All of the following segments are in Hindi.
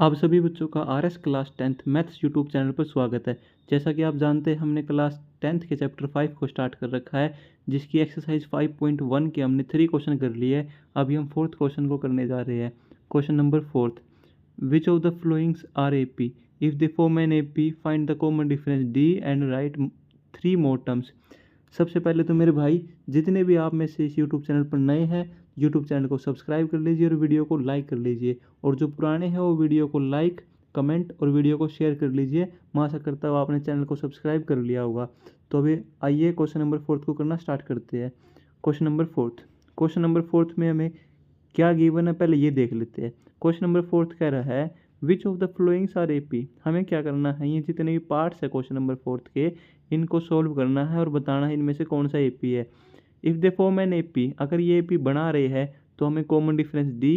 आप सभी बच्चों का RS class 10th maths YouTube channel पर स्वागत है। जैसा कि आप जानते हैं हमने क्लास 10th के चैप्टर 5 को स्टार्ट कर रखा है, जिसकी एक्सरसाइज 5.1 के हमने 3 क्वेश्चन कर लिए हैं। अभी हम 4th क्वेश्चन को करने जा रहे हैं। Question number 4, which of the followings are A P? If they form an A P find the common difference D and write 3 more terms. सबसे पहले तो मेरे भाई, जितने भी आप में से इस यूट्यूब चैनल पर नए हैं, यूट्यूब चैनल को सब्सक्राइब कर लीजिए और वीडियो को लाइक कर लीजिए। और जो पुराने हैं वो वीडियो को लाइक, कमेंट और वीडियो को शेयर कर लीजिए। मैं आशा करता हूँ आपने चैनल को सब्सक्राइब कर लिया होगा। तो अभी आइए क्वेश्चन नंबर 4 को करना स्टार्ट करते हैं। क्वेश्चन नंबर 4 में हमें क्या गिवन है पहले ये देख लेते हैं। क्वेश्चन नंबर 4 कह रहा है which of the followings are AP. हमें क्या करना है, ये जितने भी पार्ट्स है क्वेश्चन नंबर 4 के, इनको सोल्व करना है और बताना है इनमें से कौन सा एपी है। If they form an AP, अगर ये एपी बना रहे हैं तो हमें कॉमन डिफरेंस डी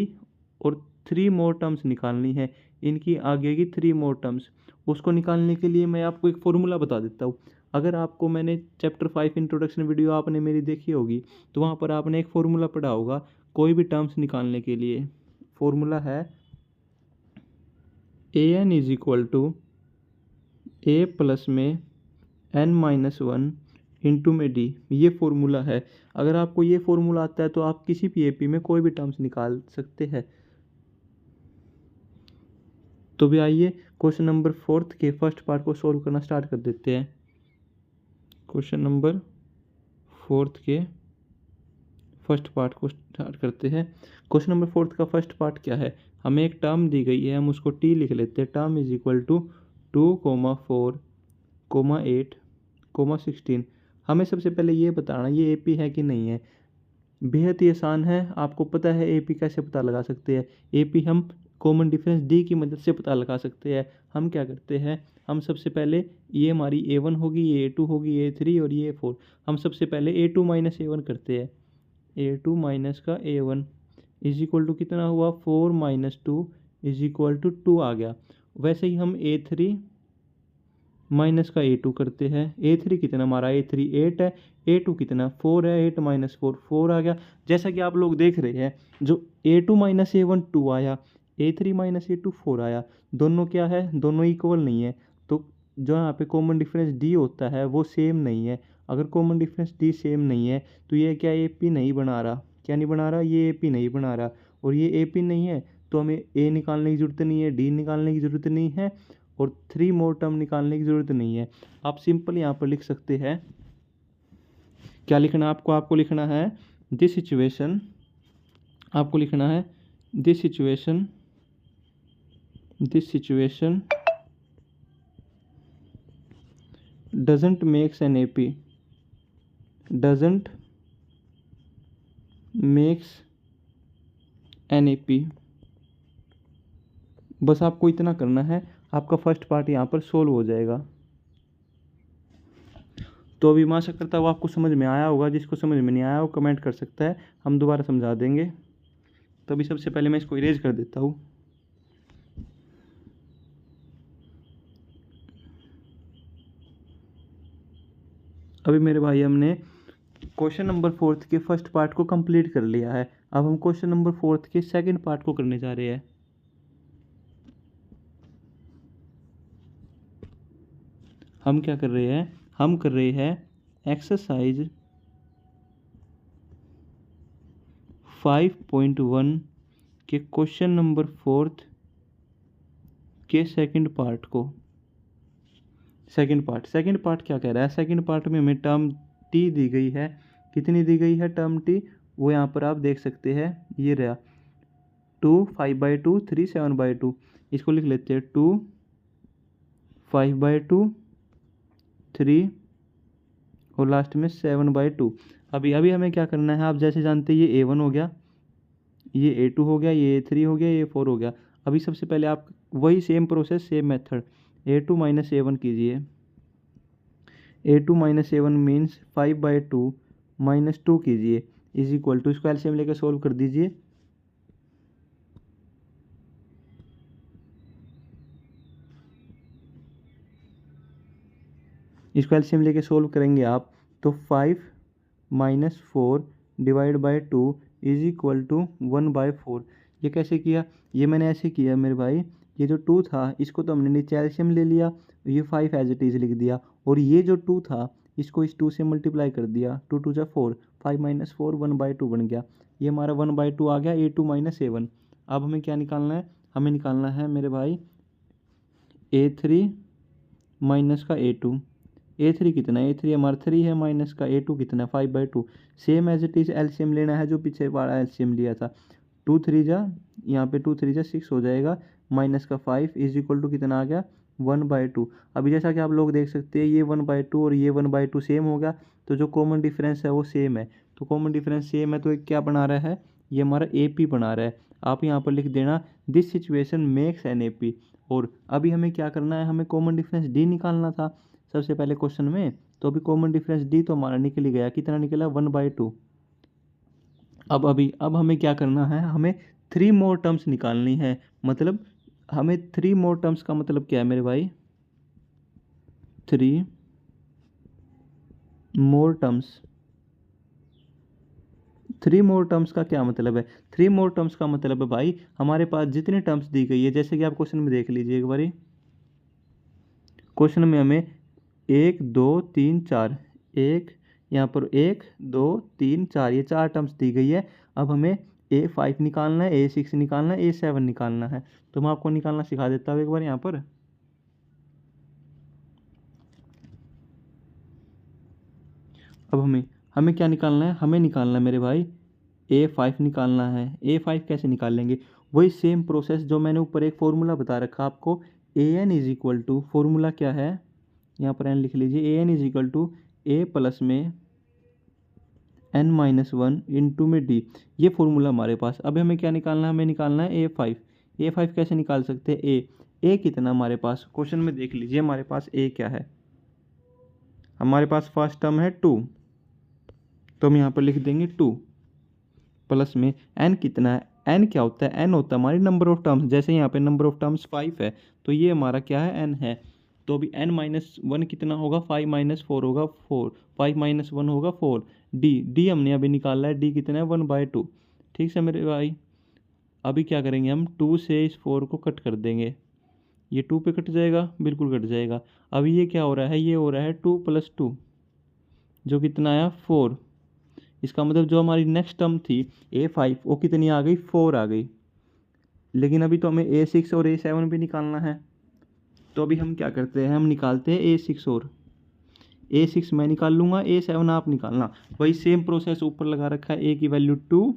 और 3 मोर टर्म्स निकालनी है। इनकी आगे की 3 मोर टर्म्स, उसको निकालने के लिए मैं आपको एक फॉर्मूला बता देता हूँ। अगर आपको मैंने चैप्टर 5 इंट्रोडक्शन वीडियो आपने मेरी देखी होगी तो वहाँ पर आपने एक फॉर्मूला पढ़ा होगा कोई भी टर्म्स निकालने के लिए। फॉर्मूला है A N is equal to A plus में एन माइनस वन इंटू में डी। ये फॉर्मूला है। अगर आपको ये फॉर्मूला आता है तो आप किसी भी एपी में कोई भी टर्म्स निकाल सकते हैं। तो भी आइए क्वेश्चन नंबर 4 के फर्स्ट पार्ट को सॉल्व करना स्टार्ट कर देते हैं। क्वेश्चन नंबर 4 के फर्स्ट पार्ट को स्टार्ट करते हैं। क्वेश्चन नंबर 4 का फर्स्ट पार्ट क्या है, हमें एक टर्म दी गई है, हम उसको टी लिख लेते हैं। Term is equal to 2, 4, 8, 16। हमें सबसे पहले ये बताना ये एपी है कि नहीं है। बेहद ही आसान है, आपको पता है एपी कैसे पता लगा सकते हैं। एपी हम कॉमन डिफरेंस डी की मदद से पता लगा सकते हैं। हम क्या करते हैं, हम सबसे पहले ये हमारी A1 होगी, ये A2 होगी, A3 और ये A4। हम सबसे पहले A2 माइनस A1 करते हैं। A2 माइनस का A1 इज इक्वल टू कितना हुआ, 4 माइनस 2 इज इक्वल टू 2 आ गया। वैसे ही हम A3 माइनस का A2 करते हैं। A3 कितना हमारा, A3 8 है, A2 कितना 4 है, 8 माइनस 4 4 आ गया। जैसा कि आप लोग देख रहे हैं, जो A2 माइनस A1 2 आया, A3 माइनस A2 4 आया। दोनों क्या है, दोनों इक्वल नहीं है। तो जो यहाँ पे कॉमन डिफरेंस डी होता है वो सेम नहीं है। अगर कॉमन डिफरेंस डी सेम नहीं है तो ये क्या एपी नहीं बना रहा। क्या नहीं बना रहा, ये एपी नहीं बना रहा। और ये एपी नहीं है तो हमें ए निकालने की ज़रूरत नहीं है, डी निकालने की ज़रूरत नहीं है और 3 मोर टर्म निकालने की ज़रूरत नहीं है। आप सिंपल यहाँ पर लिख सकते हैं। क्या लिखना आपको, आपको लिखना है दिस सिचुएशन, आपको लिखना है this situation doesn't makes an AP, doesn't makes an AP। बस आपको इतना करना है, आपका फर्स्ट पार्ट यहाँ पर सोल्व हो जाएगा। तो अभी मैं आशा करता हूँ आपको समझ में आया होगा। जिसको समझ में नहीं आया वो कमेंट कर सकता है, हम दोबारा समझा देंगे। तो अभी सबसे पहले मैं इसको इरेज कर देता हूँ। अभी मेरे भाई हमने क्वेश्चन नंबर 4 के फर्स्ट पार्ट को कंप्लीट कर लिया है। अब हम क्वेश्चन नंबर 4 के सेकंड पार्ट को करने जा रहे हैं। हम क्या कर रहे हैं, हम कर रहे हैं एक्सरसाइज 5.1 के क्वेश्चन नंबर 4 के सेकंड पार्ट को। सेकंड पार्ट क्या कह रहा है, सेकंड पार्ट में हमें टर्म टी दी गई है। कितनी दी गई है टर्म टी, वो यहाँ पर आप देख सकते हैं। ये रहा 2 5/2 3 7/2। इसको लिख लेते हैं 2 5/2 3 और लास्ट में 7/2। अभी हमें क्या करना है, आप जैसे जानते हैं ये A1 हो गया, ये A2 हो गया, ये A3 हो गया, ये A4 हो गया। अभी सबसे पहले आप वही same process, same method, A2 minus A1 कीजिए। A2 minus A1 means 5/2 minus 2 कीजिए इज इक्वल टू, इसको एलसीएम लेकर सोल्व कर दीजिए। इसको एलसीएम लेके सोल्व करेंगे आप तो 5 minus 4 divide by 2 is equal to 1/4। ये कैसे किया, ये मैंने ऐसे किया मेरे भाई, ये जो 2 था इसको तो हमने नीचे एलसीएम ले लिया, ये 5 एज इट इज़ लिख दिया, और ये जो 2 था इसको इस 2 से मल्टीप्लाई कर दिया, 2 2 जा 4, 5 माइनस 4 1/2 बन गया। ये हमारा 1/2 आ गया A2 माइनस A1। अब हमें क्या निकालना है, हमें निकालना है मेरे भाई A3 माइनस का A2। A3 कितना है, A3 हमारा 3 है, माइनस का A2 कितना है 5/2। Same as it is LCM लेना है जो पीछे वाला एलसीएम लिया था। 2 3 जा, यहाँ पे 2 3 जा 6 हो जाएगा, माइनस का 5 इज इक्वल टू कितना आ गया 1/2। अभी जैसा कि आप लोग देख सकते हैं ये 1/2 और ये 1/2 सेम हो गया, तो जो कॉमन डिफरेंस है वो सेम है। तो कॉमन डिफरेंस सेम है तो ये क्या बना रहा है, ये हमारा AP बना रहा है। आप यहाँ पर लिख देना this situation makes N AP। और अभी हमें क्या करना है, हमें कॉमन डिफरेंस D निकालना था सबसे पहले क्वेश्चन में। तो अभी कॉमन डिफरेंस D तो हमारा निकल ही गया, कितना निकला 1/2। अब हमें क्या करना है, हमें 3 मोर टर्म्स निकालनी है। मतलब हमें 3 मोर टर्म्स का मतलब क्या है मेरे भाई, 3 मोर टर्म्स। 3 मोर टर्म्स का क्या मतलब है, 3 मोर टर्म्स का मतलब है भाई हमारे पास जितनी टर्म्स दी गई है, जैसे कि आप क्वेश्चन में देख लीजिए एक बारी। क्वेश्चन में हमें 1 2 3 4, एक यहाँ पर 1 2 3 4, ये 4 टर्म्स दी गई है। अब हमें A5 निकालना है, A6 निकालना है, A7 निकालना है। तो मैं आपको निकालना सिखा देता हूँ एक बार यहाँ पर। अब हमें क्या निकालना है, हमें निकालना है मेरे भाई A5 निकालना है। A5 कैसे निकालेंगे, वही सेम प्रोसेस जो मैंने ऊपर एक फॉर्मूला बता रखा आपको। AN is equal to, formula क्या है यहाँ पर N लिख लीजिए, AN is equal to A plus में N-1 इंटू में D। ये फॉर्मूला हमारे पास। अब हमें क्या निकालना है, हमें निकालना है A5। A5 कैसे निकाल सकते हैं, A कितना हमारे पास, क्वेश्चन में देख लीजिए हमारे पास A क्या है, हमारे पास फर्स्ट टर्म है 2, तो हम यहाँ पर लिख देंगे 2 प्लस में N कितना है, N क्या होता है, N होता है हमारी नंबर ऑफ टर्म्स। जैसे यहाँ पे नंबर ऑफ टर्म्स 5 है तो ये हमारा क्या है, N है। तो अभी N-1 कितना होगा, 5 माइनस 4 होगा 4, 5 माइनस 1 होगा 4। D हमने अभी निकाला है, D कितना है 1/2। ठीक है मेरे भाई। अभी क्या करेंगे हम, 2 से इस 4 को कट कर देंगे, ये 2 पे कट जाएगा, बिल्कुल कट जाएगा। अभी ये क्या हो रहा है, ये हो रहा है 2 + 2 जो कितना आया 4। इसका मतलब जो हमारी नेक्स्ट टर्म थी A5 वो कितनी आ गई, 4 आ गई। लेकिन अभी तो हमें A6 और A7 भी निकालना है। तो अभी हम क्या करते हैं, हम निकालते हैं A6 और A6 मैं निकाल लूँगा, A7 आप निकालना। वही सेम प्रोसेस ऊपर लगा रखा है, A की वैल्यू 2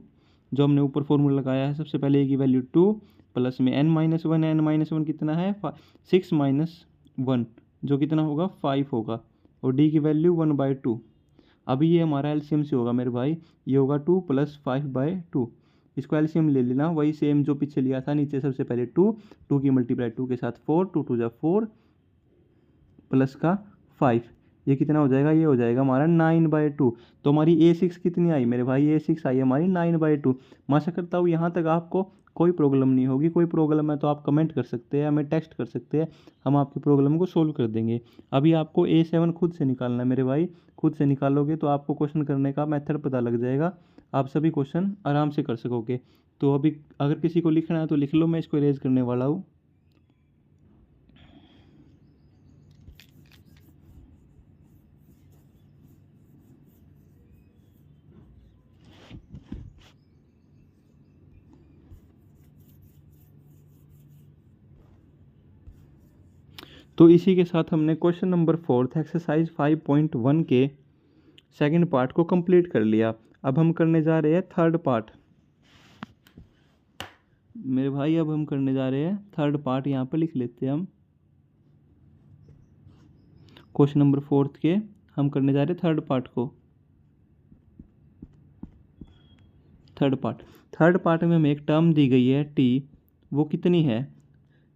जो हमने ऊपर फॉर्मूला लगाया है सबसे पहले, A की वैल्यू 2 प्लस में N-1, N-1 कितना है 6 माइनस 1 जो कितना होगा 5 होगा, और D की वैल्यू 1/2। अभी ये हमारा एलसीएम से होगा मेरे भाई, ये होगा 2 + 5/2। इसको एलसीएम ले लेना, वही सेम जो पीछे लिया था, नीचे सबसे पहले 2 की मल्टीप्लाई 2 के साथ 4, 2 2 जा 4 प्लस का 5, ये कितना हो जाएगा, ये हो जाएगा हमारा 9/2। तो हमारी A6 कितनी आई मेरे भाई, A6 आई हमारी 9/2। मैं आशा करता हूँ यहाँ तक आपको कोई प्रॉब्लम नहीं होगी। कोई प्रॉब्लम है तो आप कमेंट कर सकते हैं, हमें टेक्स्ट कर सकते हैं, हम आपकी प्रॉब्लम को सोल्व कर देंगे। अभी आपको A7 खुद से निकालना है मेरे भाई, खुद से निकालोगे तो आपको क्वेश्चन करने का मेथड पता लग जाएगा, आप सभी क्वेश्चन आराम से कर सकोगे। तो अभी अगर किसी को लिखना है तो लिख लो, मैं इसको इरेज करने वाला हूँ। तो इसी के साथ हमने क्वेश्चन नंबर 4 एक्सरसाइज 5.1 के सेकंड पार्ट को कंप्लीट कर लिया। अब हम करने जा रहे हैं थर्ड पार्ट मेरे भाई, अब हम करने जा रहे हैं थर्ड पार्ट। यहाँ पर लिख लेते हैं हम क्वेश्चन नंबर 4 के, हम करने जा रहे हैं थर्ड पार्ट को। थर्ड पार्ट में हमें एक टर्म दी गई है T, वो कितनी है,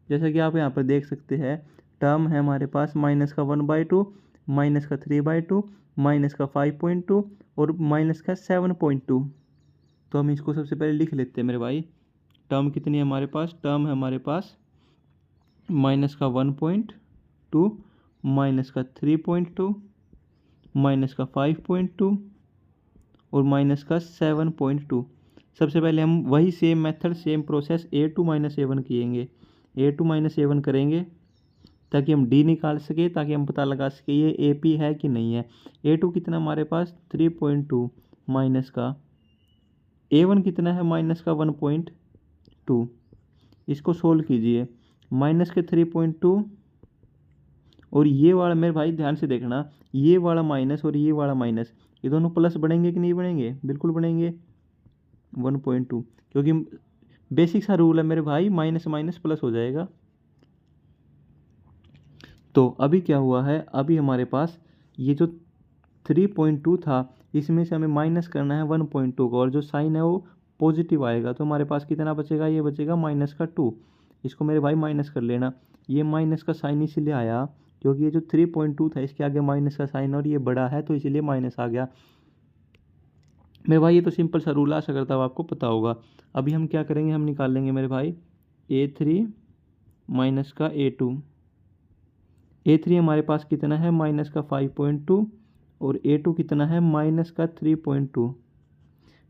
जैसा कि आप यहाँ पर देख सकते हैं टर्म है हमारे पास माइनस का 1/2, माइनस का 3/2, माइनस का 5.2 और माइनस का 7.2। तो हम इसको सबसे पहले लिख लेते हैं मेरे भाई। टर्म कितनी है हमारे पास, टर्म है हमारे पास माइनस का 1.2, माइनस का 3.2, माइनस का 5.2 और माइनस का 7.2। सबसे पहले हम वही same method same process A2 - A1 किएंगे। A2 minus A1 करेंगे ताकि हम D निकाल सके, ताकि हम पता लगा सके ये AP है कि नहीं है। A2 कितना हमारे पास 3.2 माइनस का A1 कितना है माइनस का 1.2। इसको सोल्व कीजिए, माइनस के 3.2 और ये वाला मेरे भाई ध्यान से देखना, ये वाला माइनस और ये वाला माइनस, ये दोनों प्लस बढ़ेंगे कि नहीं बढ़ेंगे? बिल्कुल बढ़ेंगे 1.2, क्योंकि बेसिक सा रूल है मेरे भाई, माइनस माइनस प्लस हो जाएगा। तो अभी क्या हुआ है, अभी हमारे पास ये जो 3.2 था इसमें से हमें माइनस करना है 1.2 को, और जो साइन है वो पॉजिटिव आएगा, तो हमारे पास कितना बचेगा? ये बचेगा माइनस का 2। इसको मेरे भाई माइनस कर लेना। ये माइनस का साइन इसीलिए आया क्योंकि ये जो 3.2 था इसके आगे माइनस का साइन और ये बड़ा है तो इसीलिए माइनस आ गया। मेरे भाई ये तो सिंपल सा रूल, आशा करता हूँ आपको पता होगा। अभी हम क्या करेंगे, हम निकाल लेंगे मेरे भाई A3 माइनस का A2। A3 हमारे पास कितना है? माइनस का 5.2 और A2 कितना है? माइनस का 3.2।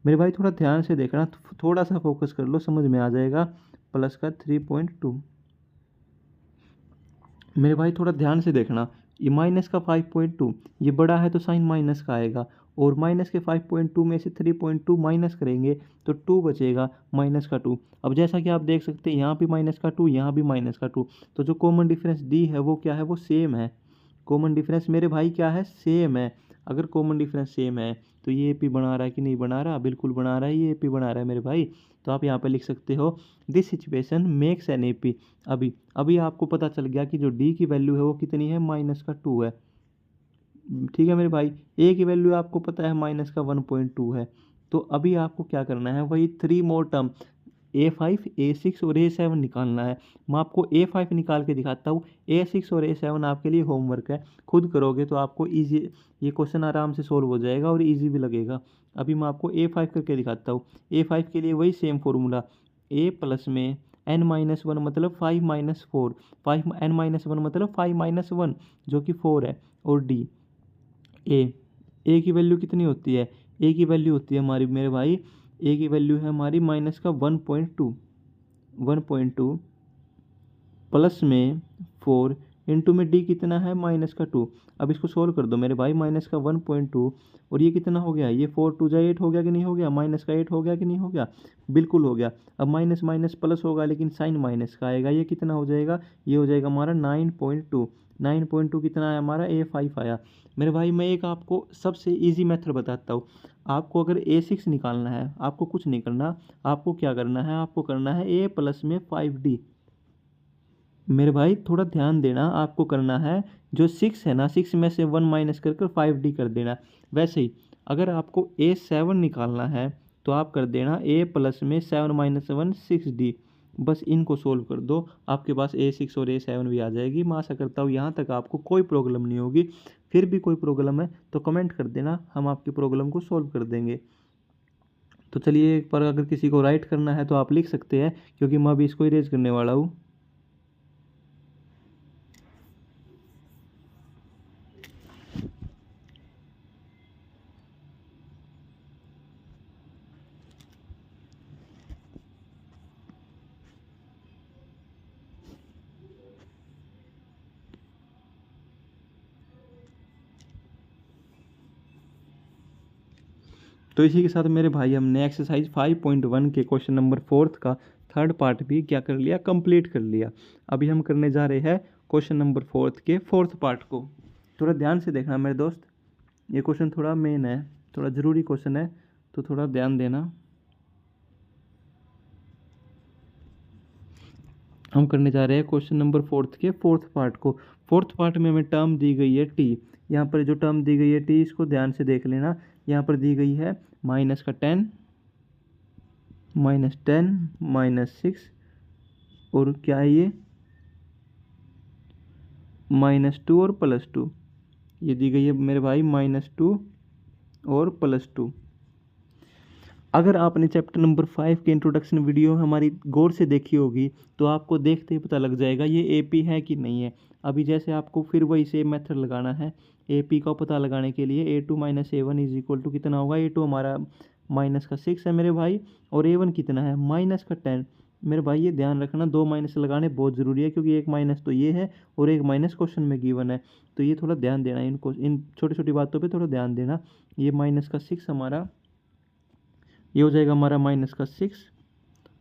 मेरे भाई थोड़ा ध्यान से देखना, थोड़ा सा फोकस कर लो, समझ में आ जाएगा। प्लस का 3.2। मेरे भाई थोड़ा ध्यान से देखना, ये माइनस का 5.2 ये बड़ा है तो साइन माइनस का आएगा, और माइनस के 5.2 में से 3.2 माइनस करेंगे तो 2 बचेगा, माइनस का 2। अब जैसा कि आप देख सकते हैं यहाँ भी माइनस का 2, यहाँ भी माइनस का 2, तो जो कॉमन डिफरेंस डी है वो क्या है? वो सेम है। कॉमन डिफरेंस मेरे भाई क्या है? सेम है। अगर कॉमन डिफरेंस सेम है तो ये ए पी बना रहा है कि नहीं बना रहा? बिल्कुल बना रहा है, ये ए पी बना रहा है मेरे भाई। तो आप यहाँ पे लिख सकते हो this situation makes an A P. अभी आपको पता चल गया कि जो डी की वैल्यू है वो कितनी है? माइनस का 2 है। ठीक है मेरे भाई, ए की वैल्यू आपको पता है माइनस का 1.2 है। तो अभी आपको क्या करना है? वही 3 मोर टर्म A5, A6 और A7 निकालना है। मैं आपको A5 निकाल के दिखाता हूँ। A6 और A7 आपके लिए होमवर्क है, खुद करोगे तो आपको इजी, ये क्वेश्चन आराम से सोल्व हो जाएगा और इजी भी लगेगा। अभी मैं आपको A5 करके दिखाता हूँ। A5 के लिए वही सेम फॉर्मूला, A प्लस में n-1 मतलब 5-4, 5n-1 मतलब 5-1 जो कि 4 है, और D ए की वैल्यू कितनी होती है? ए की वैल्यू होती है हमारी मेरे भाई, ए की वैल्यू है हमारी माइनस का 1.2 प्लस में 4 इंटू में डी कितना है? माइनस का 2। अब इसको सोल्व कर दो मेरे भाई, माइनस का 1.2 और ये कितना हो गया? ये 4 2 जा 8 हो गया कि नहीं हो गया? माइनस का 8 हो गया कि नहीं हो गया? बिल्कुल हो गया। अब माइनस माइनस प्लस होगा लेकिन साइन माइनस का आएगा, ये कितना हो जाएगा? ये हो जाएगा हमारा 9.2। 9.2 कितना आया हमारा? A5 आया। मेरे भाई मैं एक आपको सबसे ईजी मेथड बताता हूँ। आपको अगर A6 निकालना है, आपको कुछ नहीं करना, आपको क्या करना है? आपको करना है A प्लस में 5D। मेरे भाई थोड़ा ध्यान देना, आपको करना है जो 6 है ना, 6 में से 1 माइनस कर 5D कर देना। वैसे ही अगर आपको A7 निकालना है तो आप कर देना A प्लस में 7-1 6D। बस इनको सोल्व कर दो, आपके पास A6 और A7 भी आ जाएगी। मैं आशा करता हूँ यहाँ तक आपको कोई प्रॉब्लम नहीं होगी। फिर भी कोई प्रॉब्लम है तो कमेंट कर देना, हम आपकी प्रॉब्लम को सोल्व कर देंगे। तो चलिए, एक बार अगर किसी को राइट करना है तो आप लिख सकते हैं, क्योंकि मैं अभी इसको इरेज करने वाला हूँ। तो इसी के साथ मेरे भाई हमने एक्सरसाइज 5.1 के क्वेश्चन नंबर 4 का थर्ड पार्ट भी क्या कर लिया? कंप्लीट कर लिया। अभी हम करने जा रहे हैं क्वेश्चन नंबर 4 के 4th पार्ट को। थोड़ा ध्यान से देखना मेरे दोस्त, ये क्वेश्चन थोड़ा मेन है, थोड़ा ज़रूरी क्वेश्चन है, तो थोड़ा ध्यान देना। हम करने जा रहे हैं क्वेश्चन नंबर 4 के 4th पार्ट को। 4th पार्ट में हमें टर्म दी गई है टी। यहाँ पर जो टर्म दी गई है टी, इसको ध्यान से देख लेना। यहाँ पर दी गई है माइनस का 10, -6 और क्या है ये? -2 और +2। ये दी गई है मेरे भाई -2 और +2। अगर आपने चैप्टर नंबर 5 के इंट्रोडक्शन वीडियो हमारी गौर से देखी होगी तो आपको देखते ही पता लग जाएगा ये AP है कि नहीं है। अभी जैसे आपको फिर वही सेम मेथड लगाना है AP का पता लगाने के लिए। A2 - A1 is equal to कितना होगा? A2 हमारा माइनस का 6 है मेरे भाई, और A1 कितना है? माइनस का 10। मेरे भाई ये ध्यान रखना, 2 माइनस लगाने बहुत ज़रूरी है, क्योंकि एक माइनस तो ये है और एक माइनस क्वेश्चन में गिवन है। तो ये थोड़ा ध्यान देना, इनको इन छोटी छोटी बातों पे थोड़ा ध्यान देना। ये माइनस का 6 हमारा, ये हो जाएगा हमारा माइनस का 6,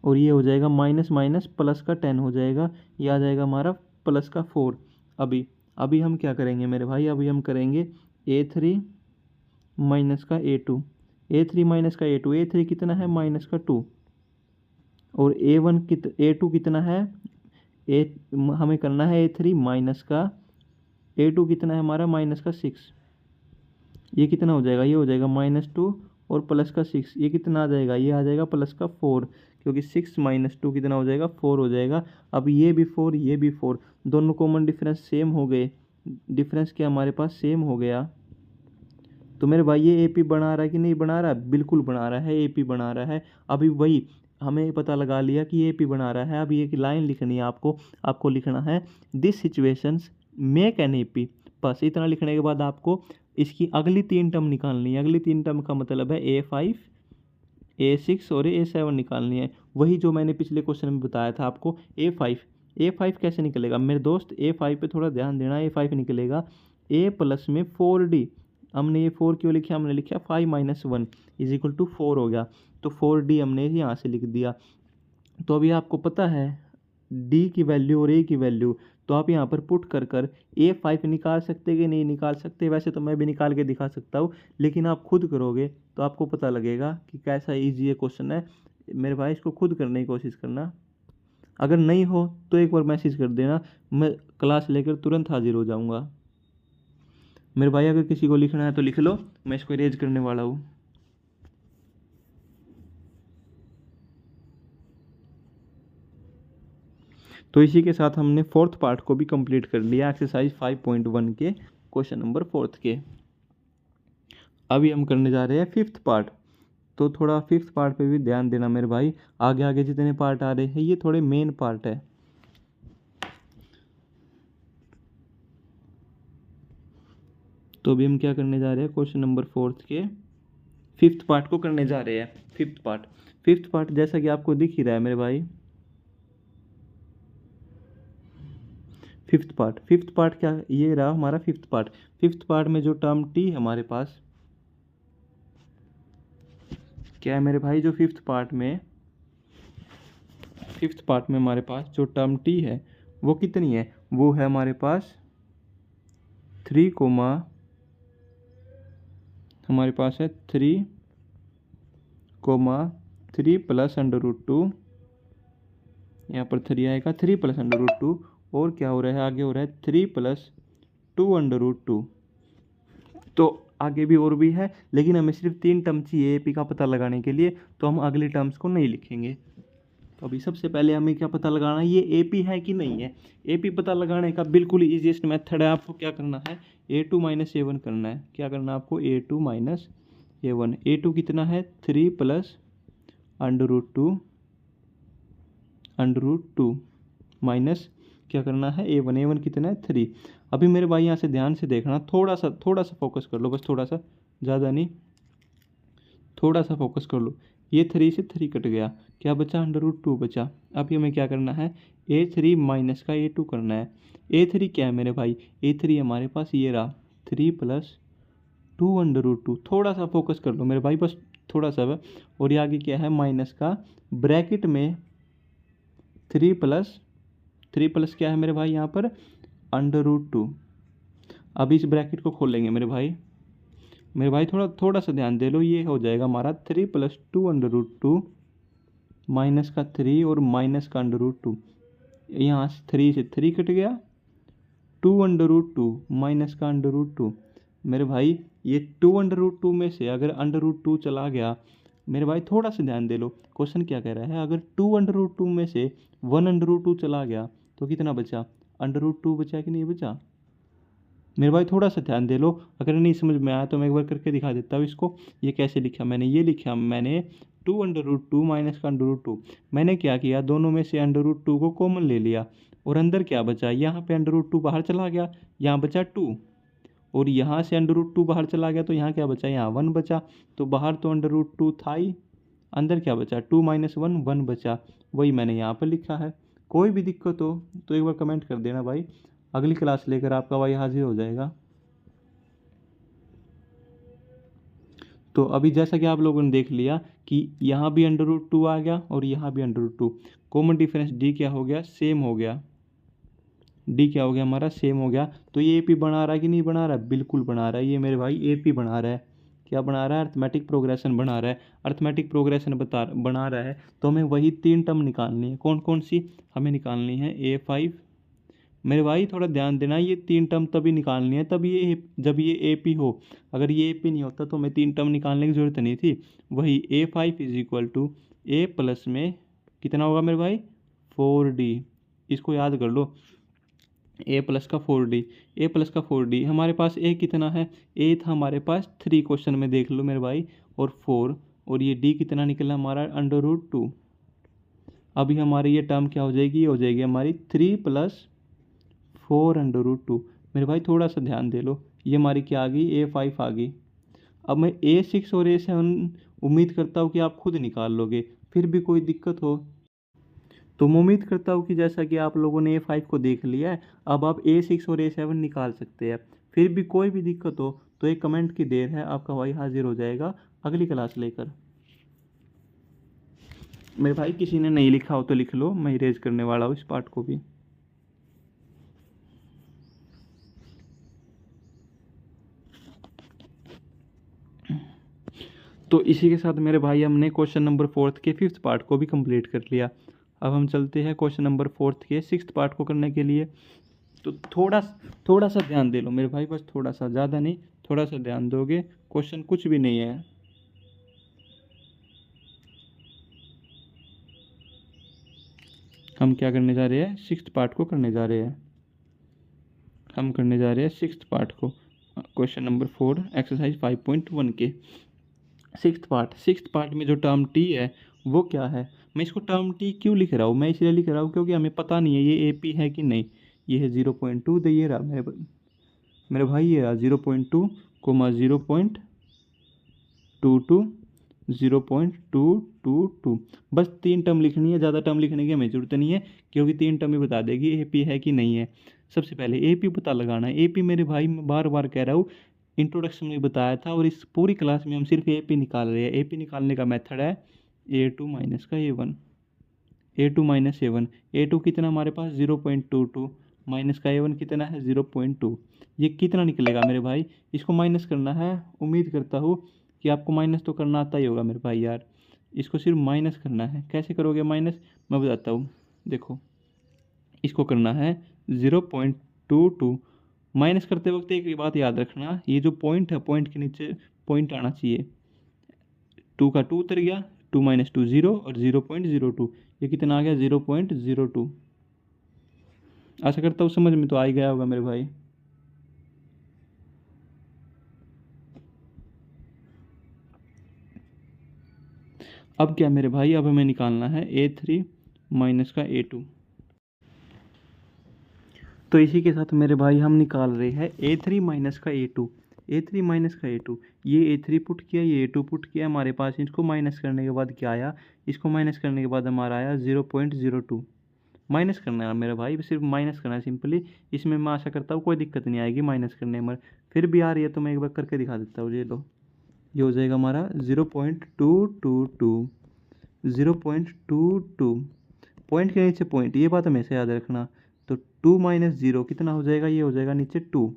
और ये हो जाएगा माइनस माइनस प्लस का 10 हो जाएगा, ये आ जाएगा हमारा प्लस का 4। अभी अभी हम क्या करेंगे मेरे भाई, अभी हम करेंगे A3 माइनस का A2, A3 माइनस का A2, A3 कितना है माइनस का 2, और A2 कितना है, ए हमें करना है A3 माइनस का A2 कितना है हमारा माइनस का 6, ये कितना हो जाएगा, ये हो जाएगा -2 और प्लस का 6, ये कितना आ जाएगा, ये आ जाएगा प्लस का 4, क्योंकि 6 माइनस 2 कितना हो जाएगा 4 हो जाएगा। अब ये भी 4 ये भी 4, दोनों कॉमन डिफरेंस सेम हो गए, डिफरेंस क्या हमारे पास सेम हो गया। तो मेरे भाई ये AP बना रहा है कि नहीं बना रहा है, बिल्कुल बना रहा है, AP बना रहा है। अभी वही हमें पता लगा लिया कि AP बना रहा है। अब ये लाइन लिखनी है आपको लिखना है this situations make an AP, बस इतना लिखने के बाद आपको इसकी अगली 3 टर्म निकालनी है। अगली 3 टर्म का मतलब है A5 A6 और A7 निकालनी है, वही जो मैंने पिछले क्वेश्चन में बताया था आपको। A5 कैसे निकलेगा मेरे दोस्त, A5 पे थोड़ा ध्यान देना। A5 निकलेगा A प्लस में 4D, हमने ये 4 क्यों लिखा, हमने लिखा 5 - 1 = 4 हो गया, तो 4D हमने यहाँ से लिख दिया। तो अभी आपको पता है D की वैल्यू और A की वैल्यू, तो आप यहाँ पर पुट कर A5 निकाल सकते कि नहीं निकाल सकते। वैसे तो मैं भी निकाल के दिखा सकता हूँ, लेकिन आप खुद करोगे तो आपको पता लगेगा कि कैसा ईजी ये क्वेश्चन है। मेरे भाई इसको खुद करने की कोशिश करना, अगर नहीं हो तो एक बार मैसेज कर देना, मैं क्लास लेकर तुरंत हाजिर हो जाऊँगा। मेरे भाई अगर किसी को लिखना है तो लिख लो, मैं इसको इरेज करने वाला हूँ। तो इसी के साथ हमने 4th पार्ट को भी कंप्लीट कर लिया, एक्सरसाइज 5.1 के क्वेश्चन नंबर 4th के। अभी हम करने जा रहे हैं 5th पार्ट, तो थोड़ा 5th पार्ट पे भी ध्यान देना मेरे भाई। आगे आगे जितने पार्ट आ रहे हैं ये थोड़े मेन पार्ट है। तो अभी हम क्या करने जा रहे हैं, क्वेश्चन नंबर 4th के 5th पार्ट को करने जा रहे हैं। 5th पार्ट जैसा कि आपको दिख ही रहा है मेरे भाई, 5th पार्ट क्या, ये रहा हमारा 5th पार्ट। 5th पार्ट में जो टर्म T हमारे पास क्या है मेरे भाई, जो 5th पार्ट में हमारे पास जो टर्म T है वो कितनी है, वो है हमारे पास 3, हमारे पास है 3, 3 प्लस √2, यहाँ पर 3 आएगा, 3 प्लस √2, और क्या हो रहा है आगे, हो रहा है 3 प्लस 2 √2। तो आगे भी और भी है, लेकिन हमें सिर्फ 3 टर्म चाहिए AP का पता लगाने के लिए, तो हम अगली टर्म्स को नहीं लिखेंगे। तो अभी सबसे पहले हमें क्या पता लगाना है, ये AP है कि नहीं है। AP पता लगाने का बिल्कुल ईजीएस्ट मेथड है, आपको क्या करना है, A2 - A1 करना है। क्या करना है आपको, A2 - A1। A2 कितना है, 3 प्लस √2 माइनस क्या करना है, A1 कितना है, 3। अभी मेरे भाई यहाँ से ध्यान से देखना, थोड़ा सा फोकस कर लो, बस थोड़ा सा, ज़्यादा नहीं, थोड़ा सा फोकस कर लो। ये 3 से 3 कट गया, क्या बचा, √2 बचा। अभी हमें क्या करना है, A3 माइनस का A2 करना है। A3 क्या है मेरे भाई, A3 हमारे पास ये रहा 3 प्लस 2 √2। थोड़ा सा फोकस कर लो मेरे भाई, बस थोड़ा सा। और ये आगे क्या है, माइनस का ब्रैकेट में 3 प्लस क्या है मेरे भाई यहाँ पर, √2। अब इस ब्रैकेट को खोलेंगे मेरे भाई थोड़ा सा ध्यान दे लो, ये हो जाएगा हमारा 3 प्लस 2 माइनस का 3 और माइनस का √2। यहाँ से 3 से 3 कट गया, 2 माइनस का √2। मेरे भाई ये 2 में से अगर √2 चला गया, मेरे भाई थोड़ा सा ध्यान दे लो, क्वेश्चन क्या कह रहा है, अगर 2 में से 1 चला गया तो कितना बचा, √2 बचा कि नहीं बचा। मेरे भाई थोड़ा सा ध्यान दे लो, अगर नहीं समझ में आया तो मैं एक बार करके दिखा देता हूँ इसको। ये कैसे लिखा मैंने, ये लिखा मैंने 2 माइनस का √2। मैंने क्या किया, दोनों में से √2 को कॉमन ले लिया, और अंदर क्या बचा, यहाँ पे √2 बाहर चला गया, यहाँ बचा 2, और यहाँ से √2 बाहर चला गया तो यहाँ क्या बचा, यहाँ 1 बचा। तो बाहर तो √2 था ही, अंदर क्या बचा, 2 - 1 1 बचा। वही मैंने यहाँ पर लिखा है। कोई भी दिक्कत हो तो एक बार कमेंट कर देना भाई, अगली क्लास लेकर आपका भाई हाजिर हो जाएगा। तो अभी जैसा कि आप लोगों ने देख लिया कि यहाँ भी √2 आ गया और यहाँ भी √2, कॉमन डिफरेंस डी क्या हो गया, सेम हो गया। डी क्या हो गया हमारा, सेम हो गया। तो ये एपी बना रहा है कि नहीं बना रहा है, बिल्कुल बना रहा है। ये मेरे भाई एपी बना रहा है। क्या बना रहा है, अर्थमेटिक प्रोग्रेशन बना रहा है। अर्थमेटिक प्रोग्रेशन बना रहा है तो हमें वही 3 टर्म निकालनी है। कौन कौन सी हमें निकालनी है, A5। मेरे भाई थोड़ा ध्यान देना, ये 3 टर्म तभी निकालनी है तब ये जब ये एपी हो। अगर ये एपी नहीं होता तो हमें 3 टर्म निकालने की जरूरत नहीं थी। वही A5 = A प्लस में कितना होगा मेरे भाई, 4D। इसको याद कर लो, A प्लस का 4D। A प्लस का 4D, हमारे पास A कितना है, A था हमारे पास 3 क्वेश्चन में, देख लो मेरे भाई, और 4, और ये D कितना निकला हमारा, √2। अभी हमारी ये टर्म क्या हो जाएगी, ये हो जाएगी हमारी 3 + 4 √2। मेरे भाई थोड़ा सा ध्यान दे लो, ये हमारी क्या आ गई, A5 आ गई। अब मैं A6 और A7 उम्मीद करता हूँ कि आप खुद निकाल लोगे। फिर भी कोई दिक्कत हो तो मैं उम्मीद करता हूँ कि जैसा कि आप लोगों ने A5 को देख लिया है, अब आप A6 और A7 निकाल सकते हैं। फिर भी कोई भी दिक्कत हो तो एक कमेंट की देर है, आपका भाई हाजिर हो जाएगा अगली क्लास लेकर। मेरे भाई किसी ने नहीं लिखा हो तो लिख लो, मैं इरेज करने वाला हूँ इस पार्ट को भी। तो इसी के साथ मेरे भाई हमने क्वेश्चन नंबर 4 के 5th पार्ट को भी कंप्लीट कर लिया। अब हम चलते हैं क्वेश्चन नंबर 4 के 6th पार्ट को करने के लिए। तो थोड़ा सा ध्यान दे लो मेरे भाई, बस थोड़ा सा, ज़्यादा नहीं, थोड़ा सा ध्यान दोगे, क्वेश्चन कुछ भी नहीं है। हम क्या करने जा रहे हैं, 6th पार्ट को करने जा रहे हैं। हम करने जा रहे हैं 6th पार्ट को, क्वेश्चन नंबर 4 एक्सरसाइज 5.1 के 6th पार्ट में जो टर्म टी है वो क्या है। मैं इसको टर्म टी क्यों लिख रहा हूँ, मैं इसलिए लिख रहा हूँ क्योंकि हमें पता नहीं है ये AP है कि नहीं। ये है 0.2, तो ये रहा मेरे भाई, ये रहा 0.2, 0.22, 0.222। बस 3 टर्म लिखनी है, ज़्यादा टर्म लिखने की हमें ज़रूरत नहीं है, क्योंकि 3 टर्म ही बता देगी AP है कि नहीं है। सबसे पहले AP पता लगाना है। AP मेरे भाई मैं बार बार कह रहा हूँ, इंट्रोडक्शन में बताया था, और इस पूरी क्लास में हम सिर्फ AP निकाल रहे हैं। AP निकालने का मेथड है A2 माइनस का A1, A2 minus A1। A2 कितना हमारे पास 0.22, माइनस का A1 कितना है 0.2। ये कितना निकलेगा मेरे भाई, इसको माइनस करना है। उम्मीद करता हूँ कि आपको माइनस तो करना आता ही होगा मेरे भाई यार। इसको सिर्फ माइनस करना है। कैसे करोगे माइनस, मैं बताता हूँ। देखो, इसको करना है 0.22। माइनस करते वक्त एक बात याद रखना, ये जो पॉइंट है, पॉइंट के नीचे पॉइंट आना चाहिए। 2 का 2 उतर गया, 2 - 2 0, और 0.02, ये कितना आ गया 0.02। आशा करता हूँ समझ में तो आ ही गया होगा मेरे भाई। अब क्या मेरे भाई, अब हमें निकालना है A3 माइनस का A2। तो इसी के साथ मेरे भाई हम निकाल रहे हैं A3 माइनस का A2। A3 माइनस का A2, ये A3 पुट किया, ये A2 पुट किया हमारे पास। इसको माइनस करने के बाद क्या आया, इसको माइनस करने के बाद हमारा आया 0.02। माइनस करना है मेरे भाई, सिर्फ माइनस करना है सिंपली। इसमें मैं आशा करता हूँ कोई दिक्कत नहीं आएगी माइनस करने में। फिर भी आ रही है तो मैं एक बार करके दिखा देता हूँ। ये लो, ये हो जाएगा हमारा 0.222, 0.22। पॉइंट के नीचे पॉइंट, ये बात हमेशा याद रखना। तो 2 - 0 कितना हो जाएगा, ये हो जाएगा नीचे 2।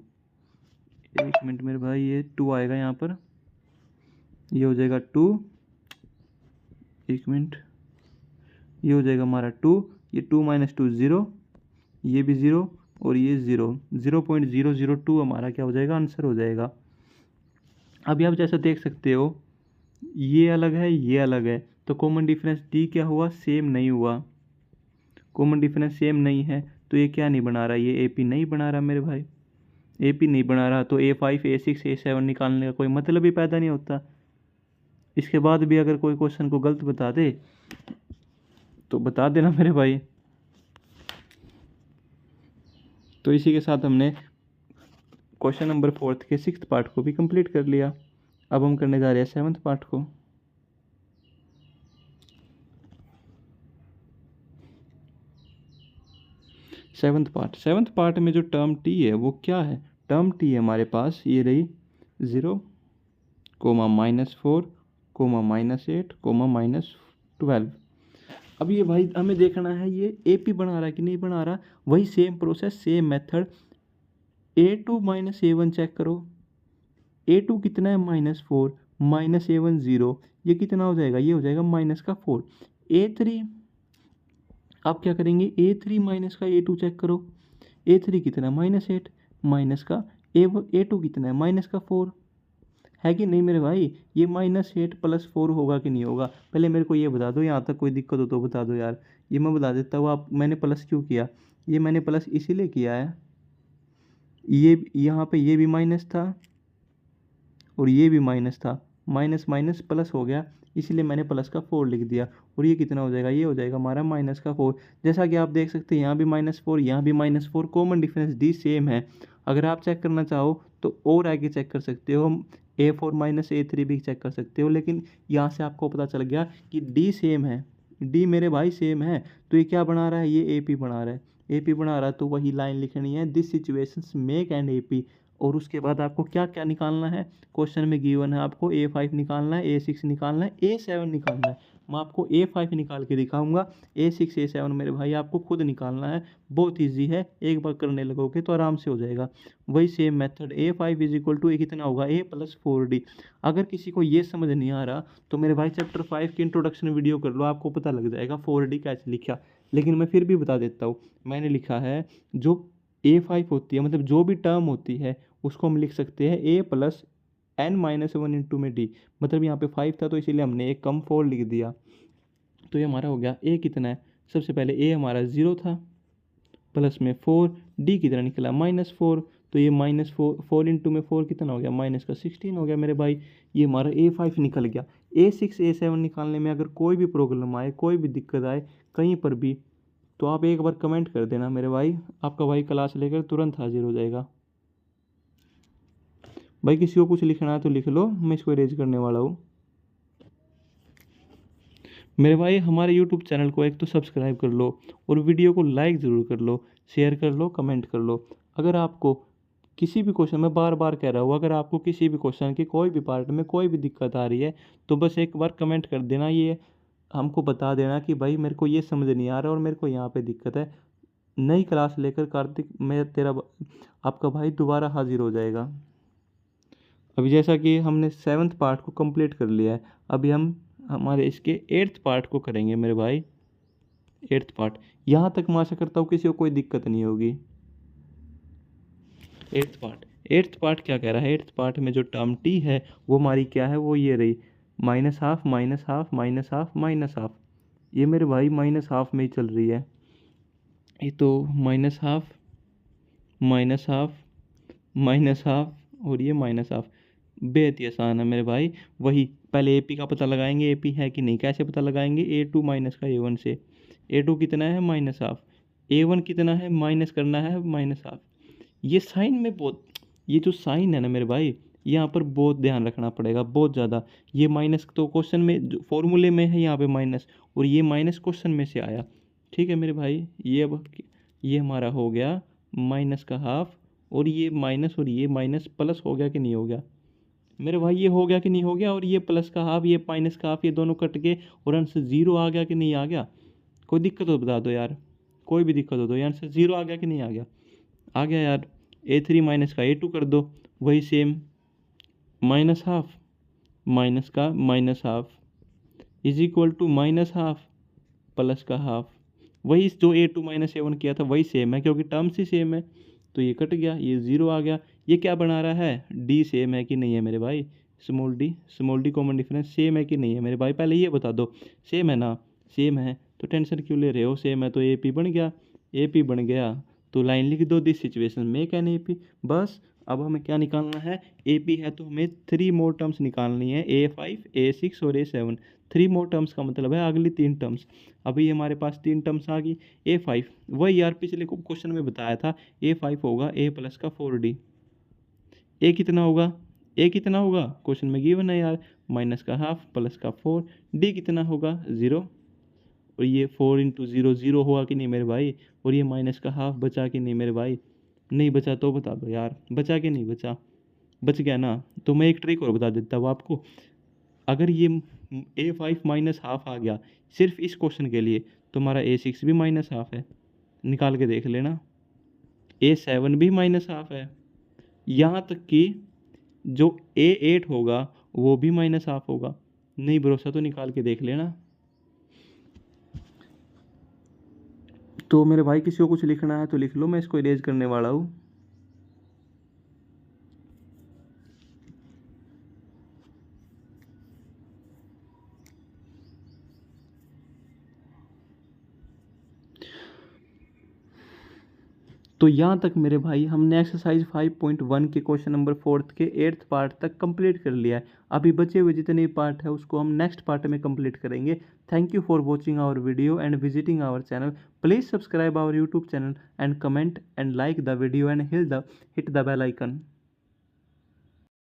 एक मिनट मेरे भाई, ये 2 आएगा यहाँ पर, ये हो जाएगा 2। एक मिनट, ये हो जाएगा हमारा 2। ये 2 - 2 0, ये भी 0, और ये 0, 0.002 हमारा क्या हो जाएगा, आंसर हो जाएगा। अभी आप जैसा देख सकते हो, ये अलग है, ये अलग है, तो कॉमन डिफरेंस डी क्या हुआ, सेम नहीं हुआ। कॉमन डिफरेंस सेम नहीं है तो ये क्या नहीं बना रहा, ये AP नहीं बना रहा मेरे भाई। AP नहीं बना रहा तो A5 A6 A7 निकालने का कोई मतलब ही पैदा नहीं होता। इसके बाद भी अगर कोई क्वेश्चन को गलत बता दे तो बता देना मेरे भाई। तो इसी के साथ हमने क्वेश्चन नंबर 4 के 6th पार्ट को भी कंप्लीट कर लिया। अब हम करने जा रहे हैं 7th पार्ट को। सेवन्थ पार्ट में जो टर्म टी है वो क्या है, टर्म टी है हमारे पास ये रही 0, -4, -8, -12। अब ये भाई हमें देखना है ये ए पी बना रहा है कि नहीं बना रहा। वही same process, same method, A2 - A1 check करो। A2 कितना है -4, -A1 0, ये कितना हो जाएगा, ये हो जाएगा -4। A3 आप क्या करेंगे, A3 माइनस का A2 चेक करो। A3 कितना है -8, माइनस का A2 कितना है -4, है कि नहीं मेरे भाई। ये -8 + 4 होगा कि नहीं होगा, पहले मेरे को ये बता दो। यहाँ तक कोई दिक्कत हो तो बता दो यार, ये मैं बता देता हूँ। आप मैंने प्लस क्यों किया, ये मैंने प्लस इसीलिए किया है, ये यहाँ पे ये भी माइनस था और ये भी माइनस था, माइनस माइनस प्लस हो गया, इसलिए मैंने प्लस का 4 लिख दिया। और ये कितना हो जाएगा, ये हो जाएगा हमारा -4। जैसा कि आप देख सकते हैं यहाँ भी -4, यहाँ भी -4, कॉमन डिफरेंस डी सेम है। अगर आप चेक करना चाहो तो और आगे चेक कर सकते हो, A4 - A3 भी चेक कर सकते हो, लेकिन यहाँ से आपको पता चल गया कि डी सेम है, डी मेरे भाई सेम है। तो ये क्या बना रहा है, ये AP बना रहा है, AP बना रहा है, तो वही लाइन लिखनी है, this situations make an AP। और उसके बाद आपको क्या क्या निकालना है, क्वेश्चन में गिवन है आपको A5 निकालना है, A6 निकालना है, A7 निकालना है। मैं आपको A5 निकाल के दिखाऊंगा, A6 A7 मेरे भाई आपको खुद निकालना है, बहुत इजी है, एक बार करने लगोगे तो आराम से हो जाएगा। वही सेम मेथड, A5 = कितना होगा, A + 4D। अगर किसी को ये समझ नहीं आ रहा तो मेरे भाई चैप्टर 5 की इंट्रोडक्शन वीडियो कर लो, आपको पता लग जाएगा 4D कैसे लिखा। लेकिन मैं फिर भी बता देता हूँ, मैंने लिखा है जो A5 होती है, मतलब जो भी टर्म होती है उसको हम लिख सकते हैं A + n-1 इंटू में D। मतलब यहाँ पे 5 था तो इसीलिए हमने एक कम 4 लिख दिया। तो ये हमारा हो गया, A कितना है, सबसे पहले A हमारा 0 था, प्लस में 4, D कितना निकला -4, तो ये -4 इंटू में 4 कितना हो गया, -16 हो गया मेरे भाई। ये हमारा A5 निकल गया। A6 A7 निकालने में अगर कोई भी प्रॉब्लम आए, कोई भी दिक्कत आए कहीं पर भी, तो आप एक बार कमेंट कर देना मेरे भाई, आपका भाई क्लास लेकर तुरंत हाजिर हो जाएगा। भाई किसी को कुछ लिखना है तो लिख लो, मैं इसको अरेंज करने वाला हूँ। मेरे भाई हमारे यूट्यूब चैनल को एक तो सब्सक्राइब कर लो और वीडियो को लाइक ज़रूर कर लो, शेयर कर लो, कमेंट कर लो। अगर आपको किसी भी क्वेश्चन, मैं बार बार कह रहा हूँ, अगर आपको किसी भी क्वेश्चन की कोई भी पार्ट में कोई भी दिक्कत आ रही है तो बस एक बार कमेंट कर देना, ये हमको बता देना कि भाई मेरे को ये समझ नहीं आ रहा और मेरे को यहाँ पे दिक्कत है। नई क्लास लेकर कार्तिक मैं आपका भाई दोबारा हाजिर हो जाएगा। अभी जैसा कि हमने 7th पार्ट को कंप्लीट कर लिया है, अभी हम हमारे इसके 8th पार्ट को करेंगे मेरे भाई। 8th पार्ट, यहाँ तक मैं आशा करता हूँ किसी को कोई दिक्कत नहीं होगी। 8th पार्ट क्या कह रहा है, 8th पार्ट में जो टर्म टी है वो हमारी क्या है, वो ये रही -12 -12 -12 -12। ये मेरे भाई -12 में ही चल रही है, ये तो -12 -12 -12 और ये -12। बेहद ही आसान है मेरे भाई। वही पहले AP का पता लगाएंगे, AP है कि नहीं, कैसे पता लगाएंगे, A2 माइनस का A1 से। A2 कितना है, -12, A1 कितना है, माइनस करना है -12। ये साइन में बहुत, ये जो साइन है ना मेरे भाई, यहाँ पर बहुत ध्यान रखना पड़ेगा, बहुत ज़्यादा। ये माइनस तो क्वेश्चन में जो फॉर्मूले में है यहाँ पे माइनस, और ये माइनस क्वेश्चन में से आया। ठीक है मेरे भाई, ये अब ये हमारा हो गया -12, और ये माइनस और ये माइनस प्लस हो गया कि नहीं हो गया मेरे भाई, ये हो गया कि नहीं हो गया। और ये प्लस का हाफ, ये माइनस का हाफ, ये दोनों कट के और आंसर 0 आ गया कि नहीं आ गया। कोई दिक्कत हो बता दो यार, कोई भी दिक्कत हो तो, ये आंसर 0 आ गया कि नहीं आ गया, आ गया यार। A3 माइनस का A2 कर दो, वही सेम, -12 माइनस का -12 -12 प्लस का हाफ। वही जो A2 - A1 किया था वही सेम है, क्योंकि टर्म्स ही सेम है, तो ये कट गया, ये 0 आ गया। ये क्या बना रहा है, D सेम है कि नहीं है मेरे भाई, small D common difference same है कि नहीं है मेरे भाई, पहले ये बता दो। सेम है ना, सेम है तो टेंशन क्यों ले रहे हो, सेम है तो AP बन गया, AP बन गया तो लाइन लिख दो, this situation make an AP। बस अब हमें क्या निकालना है, AP है तो हमें 3 मोर टर्म्स निकालनी है, A5 A6 और A7। 3 मोर टर्म्स का मतलब है अगली 3 टर्म्स। अभी हमारे पास 3 टर्म्स आ गई। A5 वही यार पिछले क्वेश्चन में बताया था, A5 होगा A + का 4D। A कितना होगा, A कितना होगा, क्वेश्चन में गिवन है यार, माइनस का हाफ प्लस का 4। D कितना होगा, 0। और ये 4 × 0 0 हुआ कि नहीं मेरे भाई, और ये माइनस का हाफ बचा कि नहीं मेरे भाई। नहीं बचा तो बता दो यार, बचा कि नहीं बचा, बच गया ना। तो मैं एक ट्रिक और बता देता हूँ आपको, अगर ये A5 माइनस हाफ आ गया सिर्फ इस क्वेश्चन के लिए, तो हमारा A6 भी माइनस हाफ है, निकाल के देख लेना। A7 भी माइनस हाफ है, यहाँ तक कि जो A8 होगा वो भी माइनस हाफ होगा। नहीं भरोसा तो निकाल के देख लेना। तो मेरे भाई किसी को कुछ लिखना है तो लिख लो, मैं इसको इरेज करने वाला हूँ। तो यहाँ तक मेरे भाई हमने एक्सरसाइज 5.1 के क्वेश्चन नंबर 4 के 8th पार्ट तक कंप्लीट कर लिया है। अभी बचे हुए जितने पार्ट है उसको हम नेक्स्ट पार्ट में कंप्लीट करेंगे। Thank you for watching our video and visiting our channel. Please subscribe our YouTube channel and comment and like the video and hit the bell icon.